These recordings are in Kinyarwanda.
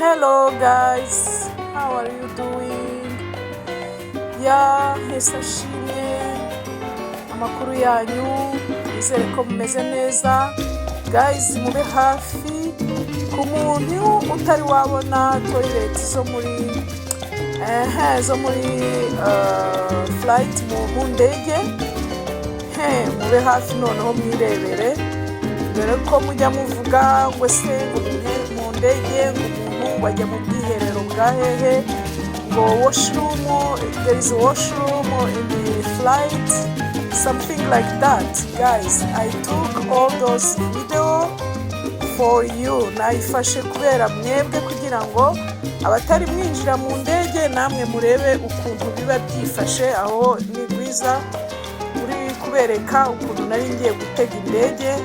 Hello guys, how are you doing? Hesashimye amakuru yanyu, nizere ko mumeze neza. Guys, mube hafi ku muntu utari wabona toilet zo muri flight mu ndege. Mube hafi noneho mwirebere, dore ko mujya muvuga ngo se mu ndege ngo bajya mu bwiherero bwa hehe, ngo washroom, there is a washroom in the flight, something like that. Guys, I took all those video for you. Naifashe kubera mwebwe kugira ngo abatari mwinjira mu ndege namwe murebe ukuntu biba byifashe aho ni Rwiza uri kubereka ukuntu nari ngiye gutega indege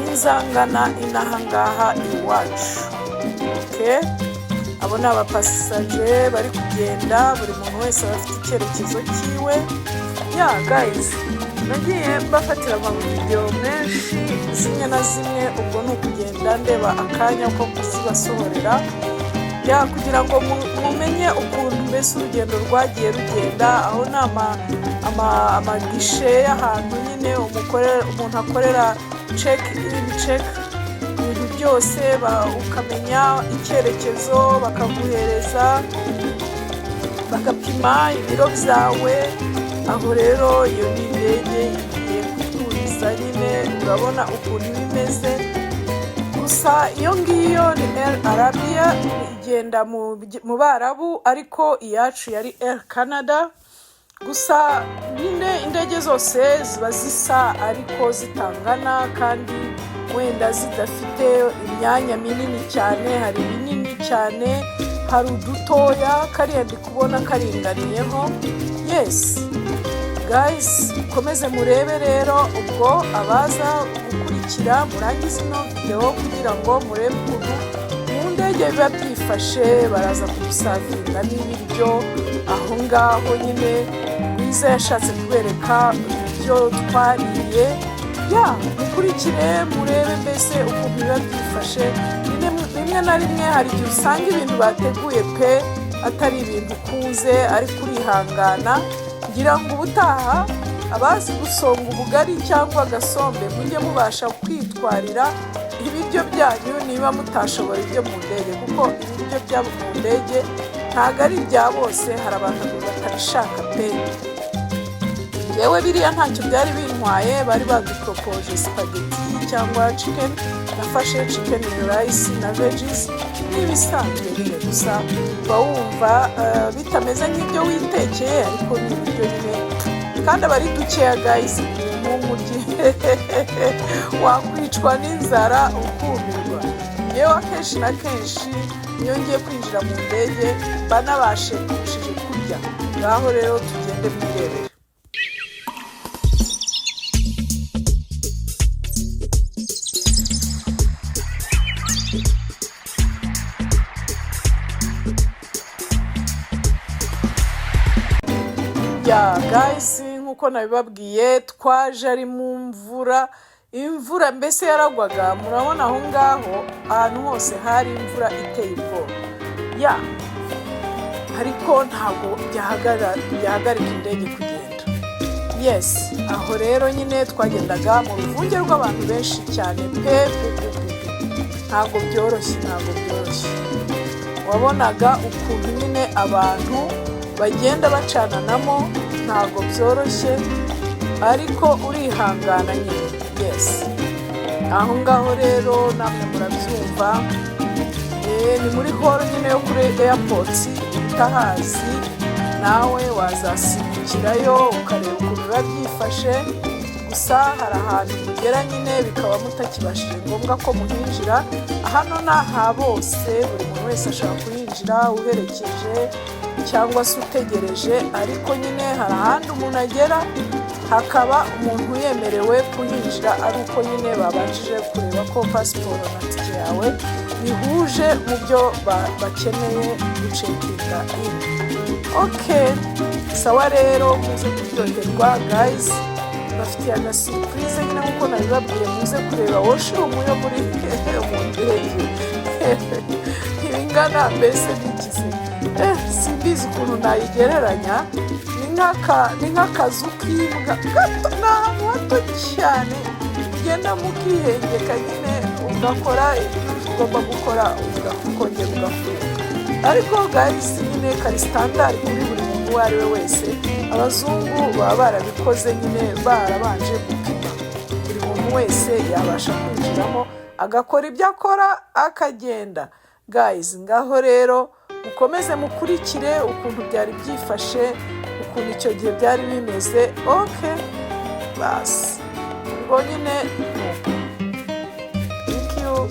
inzangana inahangaha iwacu. Abo ni abapasaje bari kugenda, buri muntu wese afite icyerekezo cyiwe. Guys, nagiye mbafatira amavideo menshi zimwe na zimwe, ubwo ni ukugenda ndeba akanya ko kuzibasohorera kugira ngo mumenye ukuntu mbese urugendo rwagiye rugenda, aho ni amagishe y'ahantu nyine umuntu akorera check ibintu byose, ukamenya icyerekezo, bakaguhereza, bagapima ibiro byawe. Aho rero iyo ni indege igiye kuturiza nyine, urabona ukuntu bimeze. Gusa iyo ngiyo ni Air Arabia, igenda mu Barabu, ariko iyacu yari Air Canada. Gusa nyine indege zose ziba zisa ariko zitangana, kandi wenda zidafite imyanya minini cyane. Hari binini cyane, hari udutoya, kariya ndi kubona karinganiyeho. Yes guys, komeze murebe rero, ubwo abaza gukurikira murangiza ino video kugira ngo murebe ukuntu mu ndege biba byifashe. Baraza kudusavinga n'ibiryo aho ngaho nyine. Rwiza yashatse kubereka ibyo twariye. Mukurikire murebe mbese ukuntu biba byifashe. Rimwe na rimwe hari igihe usanga ibintu bateguye pe atari ibintu ukuze, ariko urihangana. Ngira ngo ubutaha abazi gusonga ubugari cyangwa agasombe mujye mubasha kwitwarira ibiryo byanyu niba mutashobora ibyo mu ndege, kuko ibiryo byabo mu ndege ntabwo ari ibya bose. Hari abantu batabishaka pe. Yewe biriya ntacyo byari bintwaye, bari badupropoje spaghetti cyangwa chicken. Nafashe chicken rice na veggies n'ibisanzwe nyine, gusa bawumva bitameze nk'ibyo witekeye, ariko ni ibiryo nyine kandi aba ari dukeya. Guys, nk'umuryi wakwicwa n'inzara ukumirwa. Yewe akenshi na kenshi iyo ngiye kwinjira mu ndege banabashe kurya. Ngaho rero tugende mwirebere. Guys, nkuko nabibabwiye twaje ari mu imvura mbese yaragwaga. Murabona aho ngaho ahantu hose hari imvura iteye ubwoba. Ariko ntabwo byahagarika indege kugenda. Yes, aho rero nyine twagendaga mu ruvunge rw'abantu benshi cyane pe. Ntabwo byoroshye. Wabonaga ukuntu nyine abantu bagenda bacananamo, ntabwo byoroshye, ariko urihangana nyine. Yes, aho ngaho rero namwe murabyumva. Ni muri hall nyine yo kuri airport. Utahazi nawe wazasimbukirayo ukareba ukuntu biba byifashe. Gusa hari ahantu mugera nyine bikaba mutakibashije ngombwa ko muhinjira. Hano ni aha bose, buri muntu wese ashobora kuhinjira uherekeje cyangwa se utegereje, ariko nyine hari ahandi umuntu agera hakaba umuntu yemerewe kuhinjira, ari uko nyine babanjije kureba ko pasiporo na tike yawe bihuje mu byo bakeneye gucekinga in. Sawa rero, muze kuryoherwa guys. Bafitiye agasurprise nyine nkuko nabibabwiye, muze kureba washroom yo muri mu ndege. ingana mbese n'ikize. Simbizi ukuntu nayigereranya, ni nk'akazu k'imbwa gato, ni ahantu hato cyane ugenda mukihengeka nyine ugakora ibyo ugomba gukora ukongera ugafunga. Ariko guys nyine kari standard kuri buri muntu uwo ari we wese. Abazungu baba barabikoze nyine barabanje gupima, buri muntu wese yabasha kwinjiramo agakora ibyo akora akagenda. Guys ngaho rero mukomeze mukurikire ukuntu byari byifashe, ukuntu icyo gihe byari bimeze. Okay, basi ubwo nyine thank you.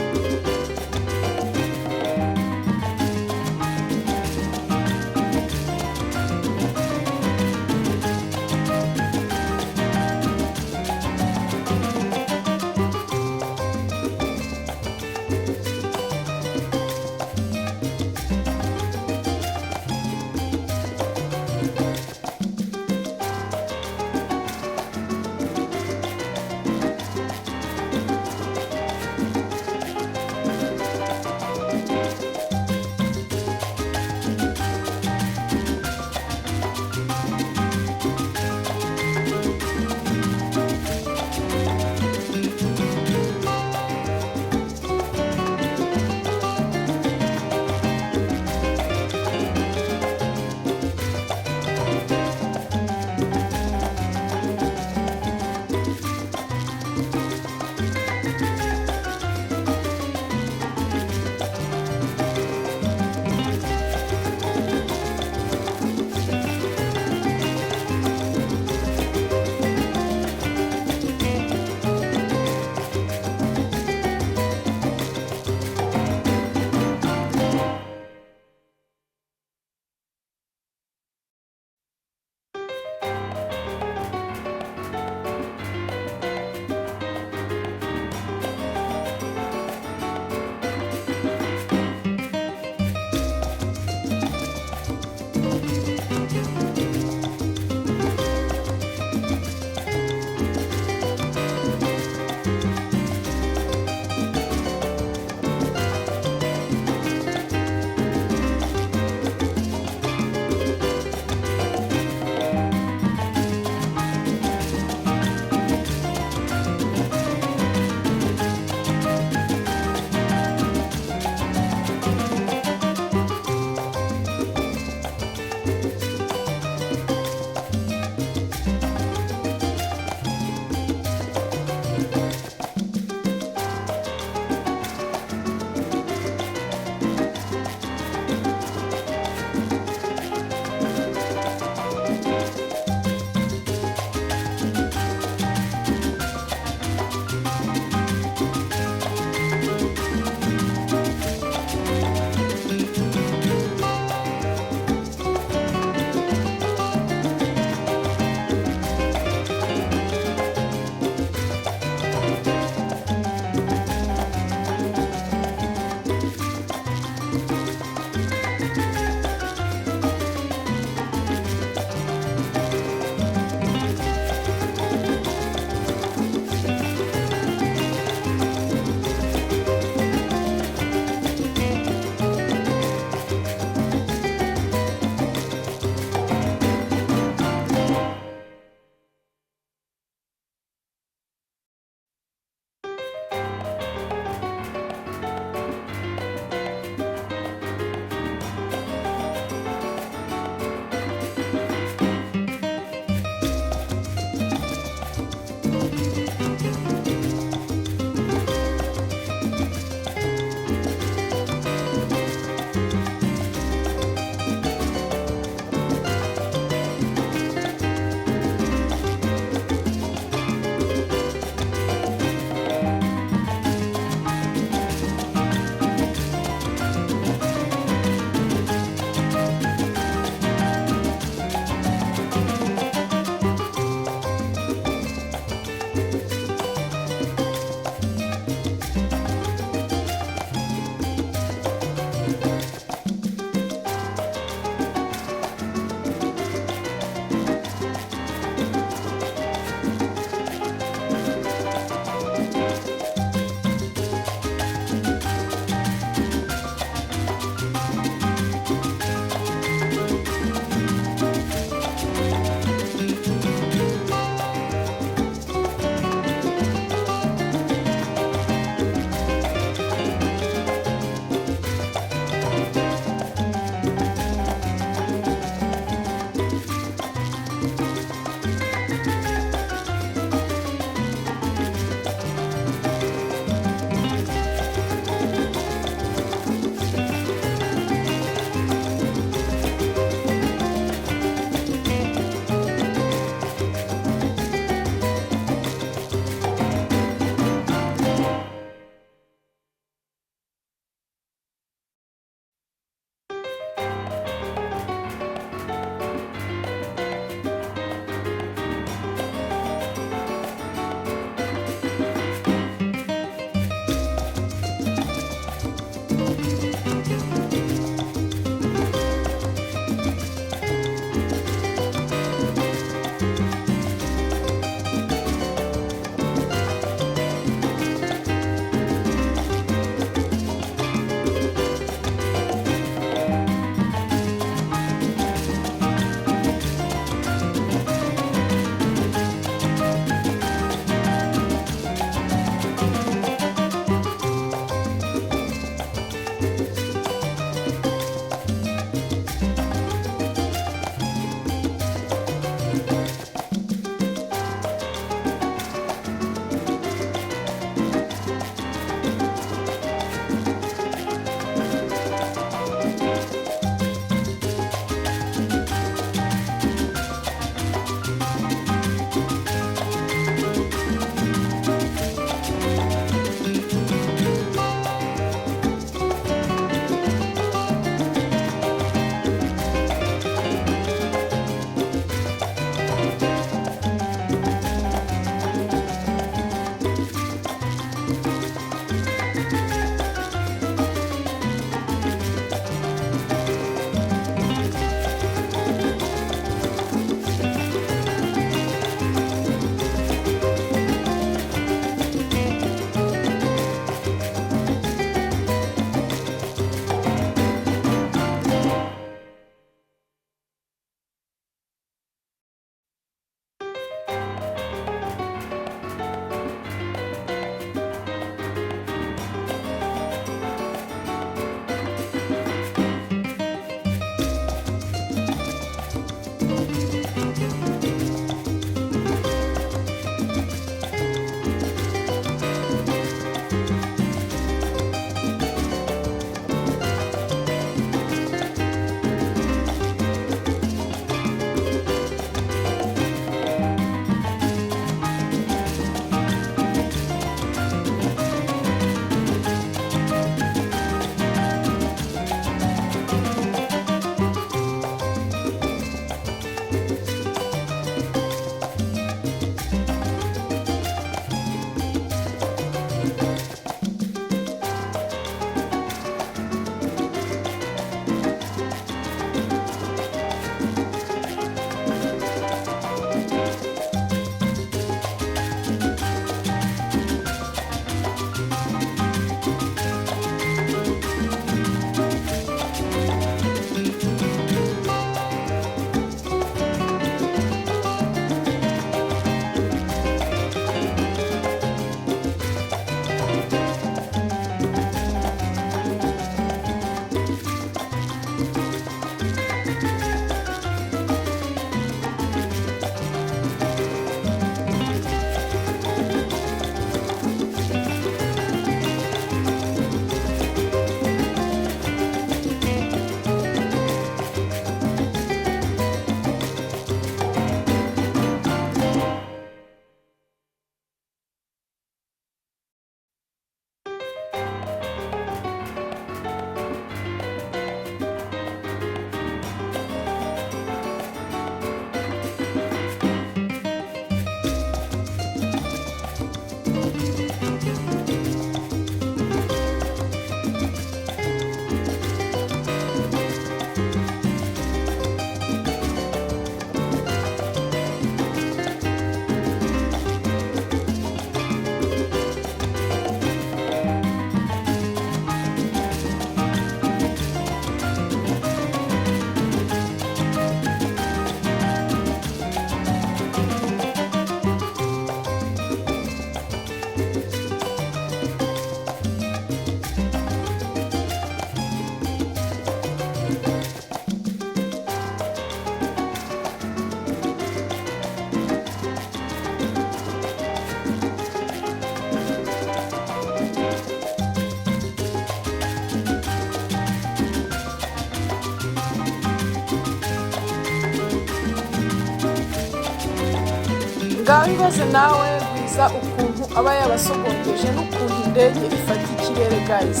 ngaho ibaze nawe gwiza ukuntu aba yabasogongeje n'ukuntu indege ifata ikirere guys,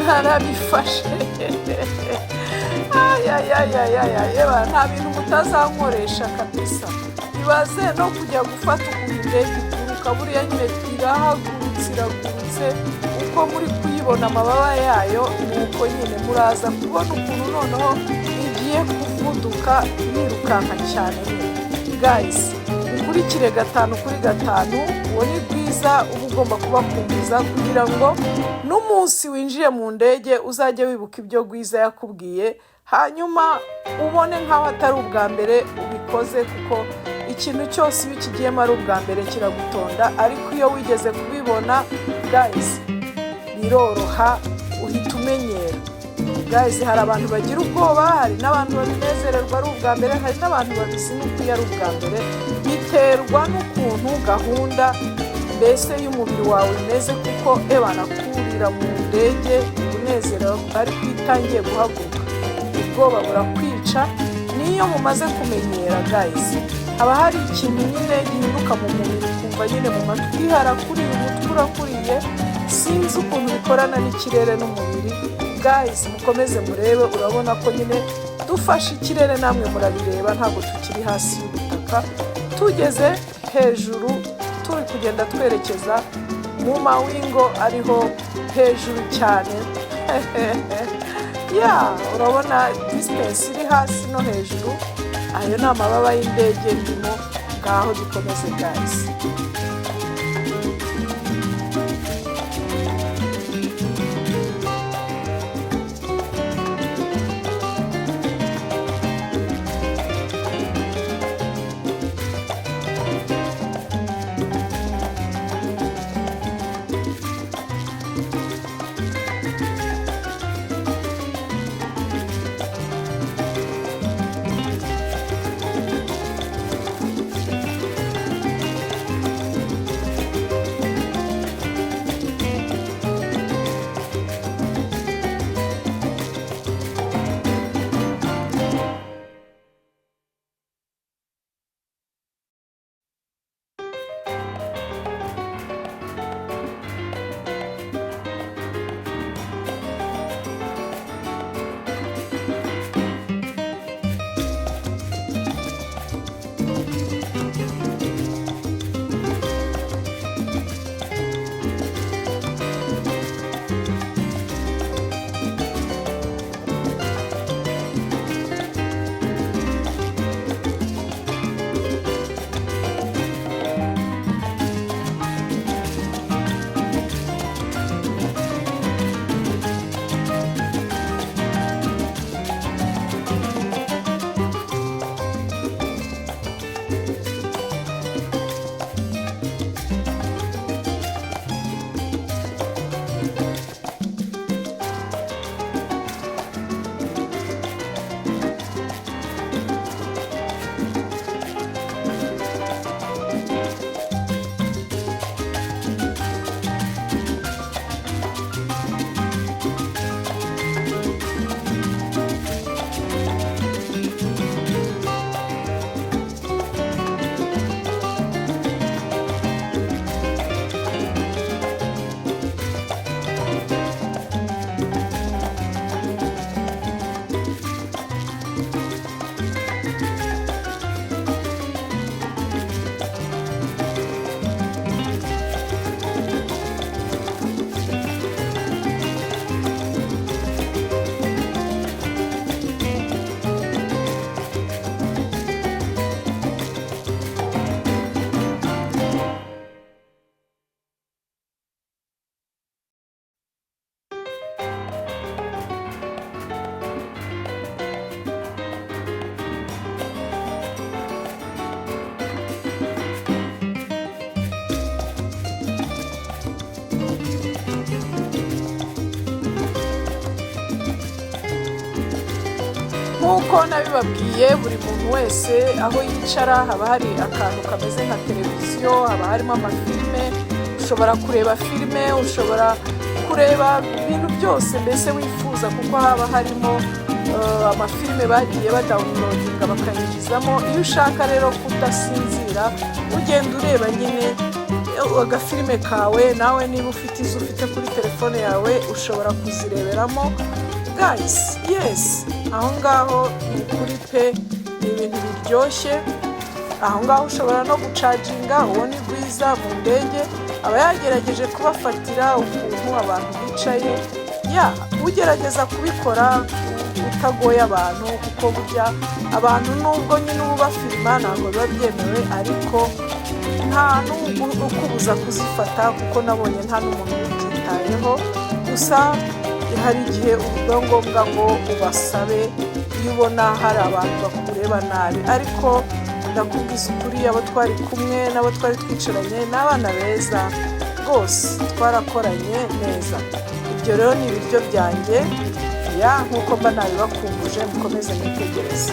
narabifashe ayayayayaya nta bintu mutazankoresha kabisa. Ibaze no kujya gufata ukuntu indege iguruka, buriya nyine irahagurutse uko muri kuyibona amababa yayo, nuko nyine muraza kubona ukuntu noneho igiye kuvuduka yirukanka cyane guys. Ukurikire 5/5, uwo ni bwiza uba ugomba kubakumbuza kugira ngo n'umunsi winjiye mu ndege uzajye wibuka ibyo Gwiza yakubwiye, hanyuma ubone nk'aho atari ubwa mbere ubikoze, kuko ikintu cyose iyo ukigiyemo ari ubwa mbere kiragutonda, ariko iyo wigeze kubibona guys biroroha, uhita umenyera guys. Hari abantu bagira ubwoba, hari n'abantu babinezererwa ari ubwa mbere, hari n'abantu babizinuka iyo ari ubwa mbere. Biterwa n'ukuntu gahunda mbese y'umubiri wawe imeze, kuko banakurira mu ndege unezerewe ariko itangiye guhaguruka ubwoba burakwica. Niyo mumaze kumenyera guys, haba hari ikintu nyine gihinduka mu mubiri, kumva nyine mu matwi harakuriye, umutwe urakuriye, sinzi ukuntu bikorana n'ikirere n'umubiri guys. Mukomeze murebe, urabona ko nyine dufashe ikirere, namwe murabireba, ntabwo tukiri hasi y'ubutaka, tugeze hejuru, turi kugenda twerekeza mu mawingo ariho hejuru cyane urabona distance iri hasi no hejuru, ayo ni amababa y'indege ndimo. Ngaho dukomeze guys. nk'uko nabibabwiye, buri muntu wese aho yicara haba hari akantu kameze nka televiziyo, haba harimo amafilime, ushobora kureba filime, ushobora kureba ibintu byose mbese wifuza, kuko haba harimo amafilime bagiye badawunilodinga bakayinjizamo. Iyo ushaka rero kudasinzira ugenda ureba nyine agafilime kawe, nawe niba ufite izo ufite kuri telefone yawe ushobora kuzireberamo guys. Yes, aho ngaho ni kuri pe, ni ibintu biryoshye. Aho ngaho ushobora no gucaginga. Uwo ni Rwiza mu ndege, aba yagerageje kubafatira ukuntu abantu bicaye. Ugerageza kubikora utagoye abantu, kuko burya abantu nubwo nyine ubafilima ntabwo biba byemewe, ariko nta ukubuza kuzifata, kuko nabonye nta n'umuntu ubyitayeho. Gusa hari igihe uba ngombwa ngo ubasabe iyo ubona hari abantu bakureba nabi, ariko ndakubwiza ukuri, abo twari kumwe n'abo twari twicaranye n'abana beza rwose, twarakoranye neza. Ibyo rero ni ibiryo byanjye nk'uko mba nabibakumbuje, mukomeze mwitegereze.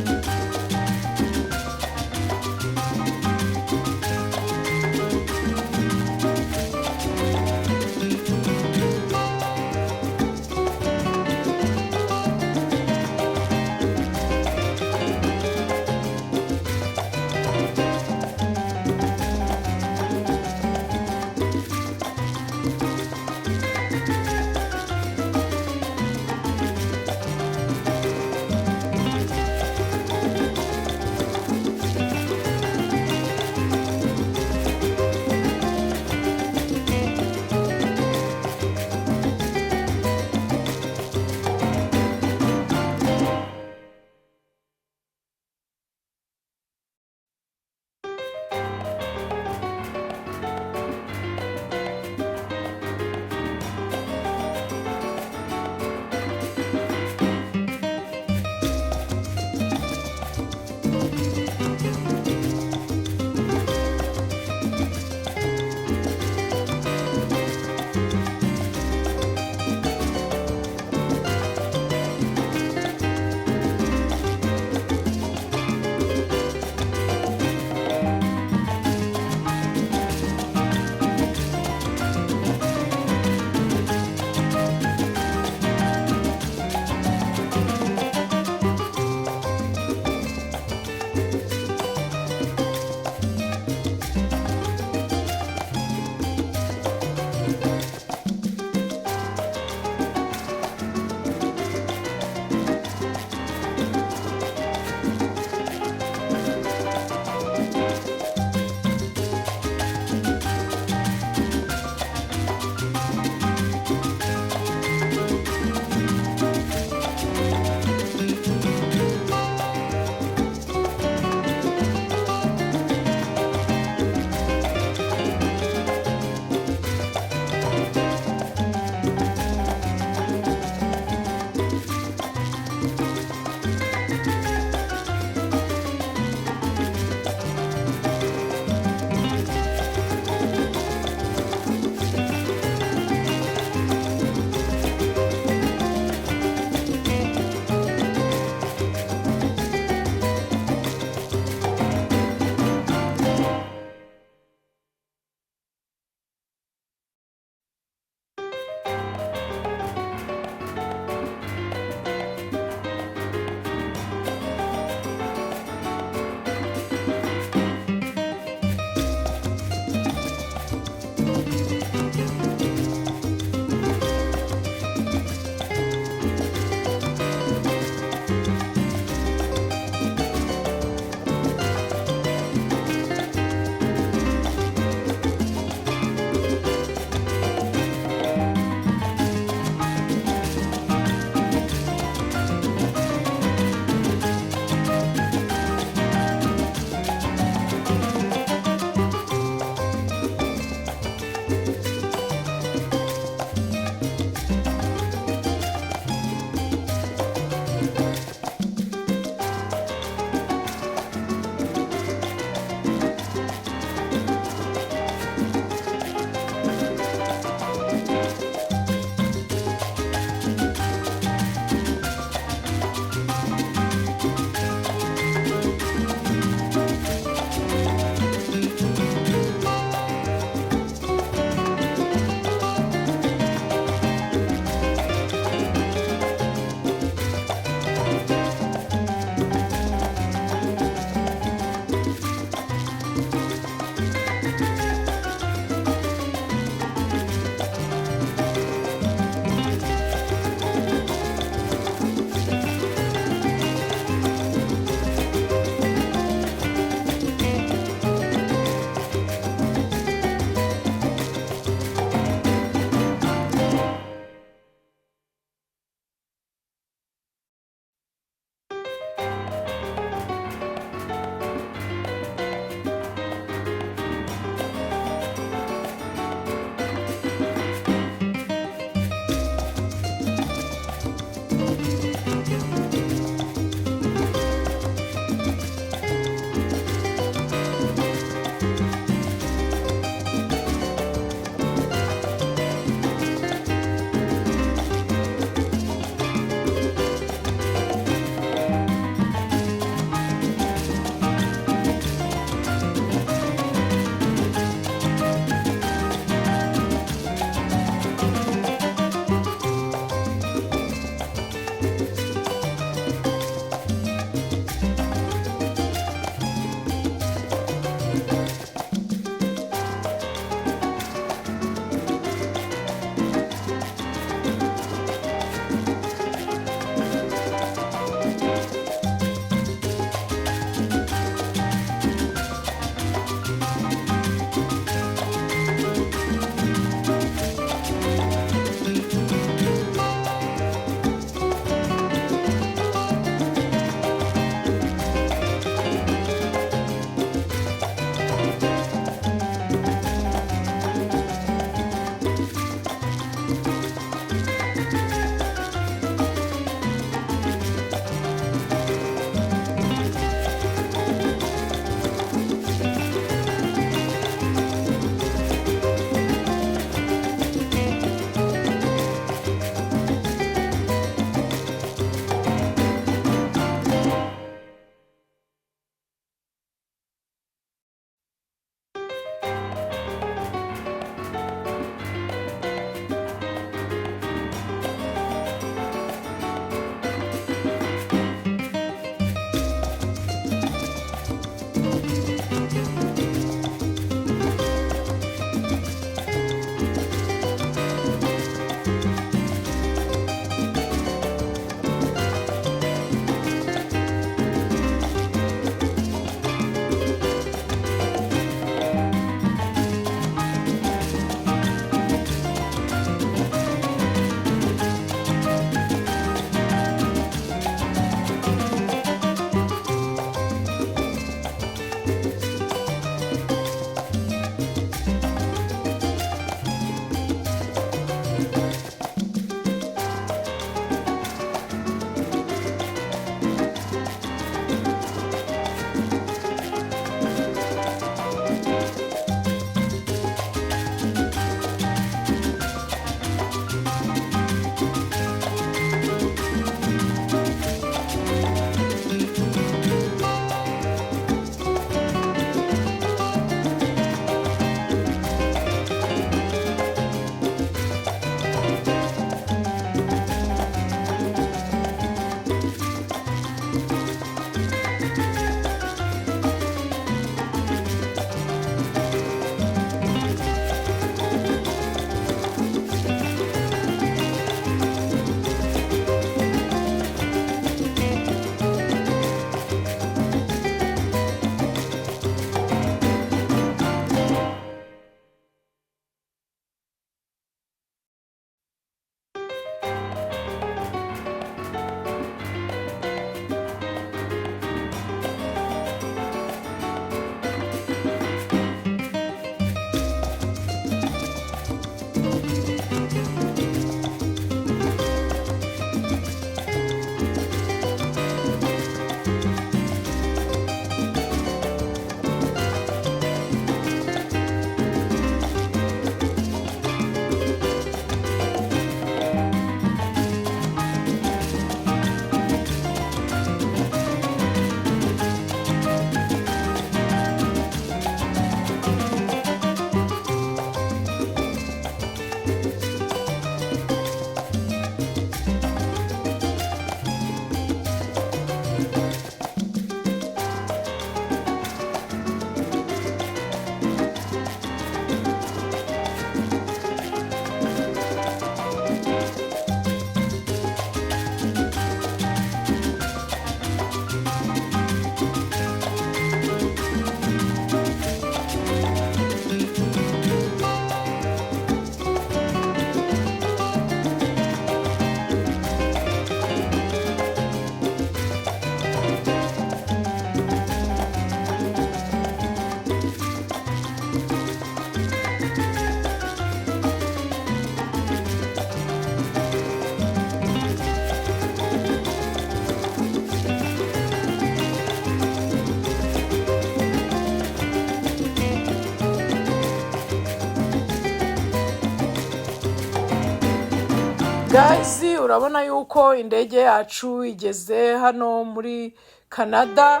guys, urabona yuko indege yacu igeze hano muri Canada.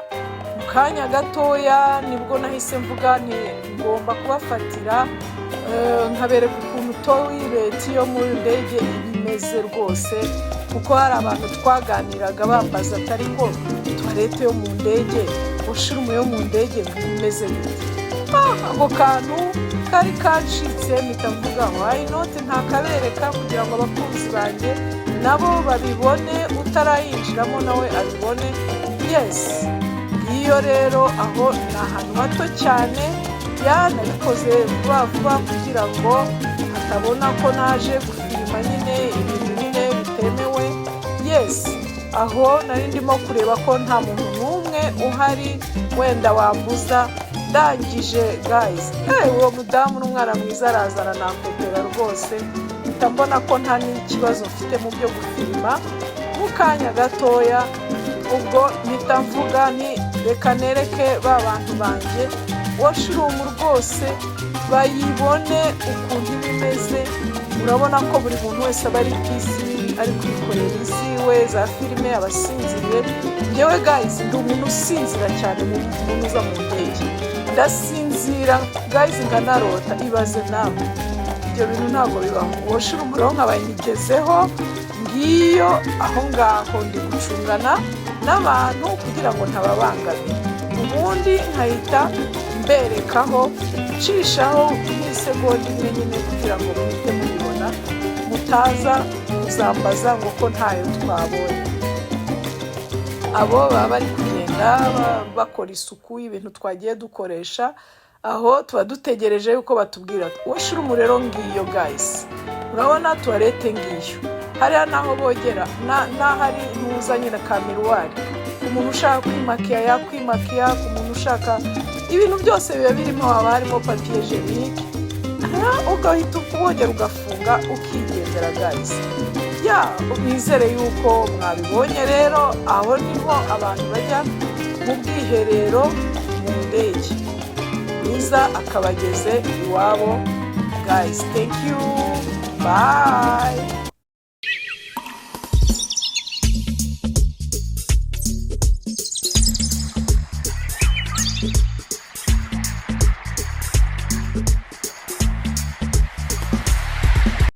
Mu kanya gatoya nibwo nahise mvuga nti ngomba kubafatira nkabereka ukuntu Toiret yo muri ndege imeze rwose, kuko hari abantu twaganiraga bambaza atari ko Toiret yo mu ndege, ushirumu yo mu ndege imeze gute. Ako kantu kari kancitse mpita mvuga why not ntakabereka kugira ngo abakunzi banjye nabo babibone, utarayinjiramo nawe abibone. Yes, iyo rero aho ni ahantu hato cyane, nabikoze vuba vuba kugira ngo atabona ko naje gufilima nyine ibintu nyine bitemewe. Yes, aho nari ndimo kureba ko nta muntu n'umwe uhari wenda wambuza. Ndangije guys, uwo mudamu n'umwana mwiza arazana nakwetera rwose, ndabona ko nta n'ikibazo mfite mu byo gufilima. Mu kanya gatoya ubwo mpita mvuga nti reka nereke ba bantu banjye washirumu rwose bayibone ukuntu bimeze. Urabona ko buri muntu wese aba ari busy, ari kwikorera iziwe za filime, abasinziriye. Njyewe guys ndi umuntu usinzira cyane mu muntu uza mu ndege, ndasinzira guys nkanarota. Ibaze nawe, ibyo bintu ntabwo bibaho. Washirumu rero nkabayigezeho, ngiyo aho ngaho ndi gucungana n'abantu kugira ngo ntababangamire, ubundi nkahita mberekaho nshishaho nk'isegonda imwe nyine kugira ngo muhite mubibona, mutaza kuzambaza ngo ko ntayo twabonye. Abo baba bari kugenda bakora isuku y'ibintu twagiye dukoresha, aho tuba dutegereje yuko batubwira washirumu rero ngiyo guys. Urabona Toiret ngiyo, hariya naho bogera n'ahari ntuzanye na kamiruwari. Umuntu ushaka kwimakiya yakwimakiya, ku muntu ushaka ibintu byose biba birimo, haba harimo papier hygienique, ugahita ukubogera ugafunga ukigendera guys. Nizere yuko mwabibonye rero. Aho niho abantu bajya mu bwiherero mu ndege, mwiza akabageze iwabo guys. Thank you, bye.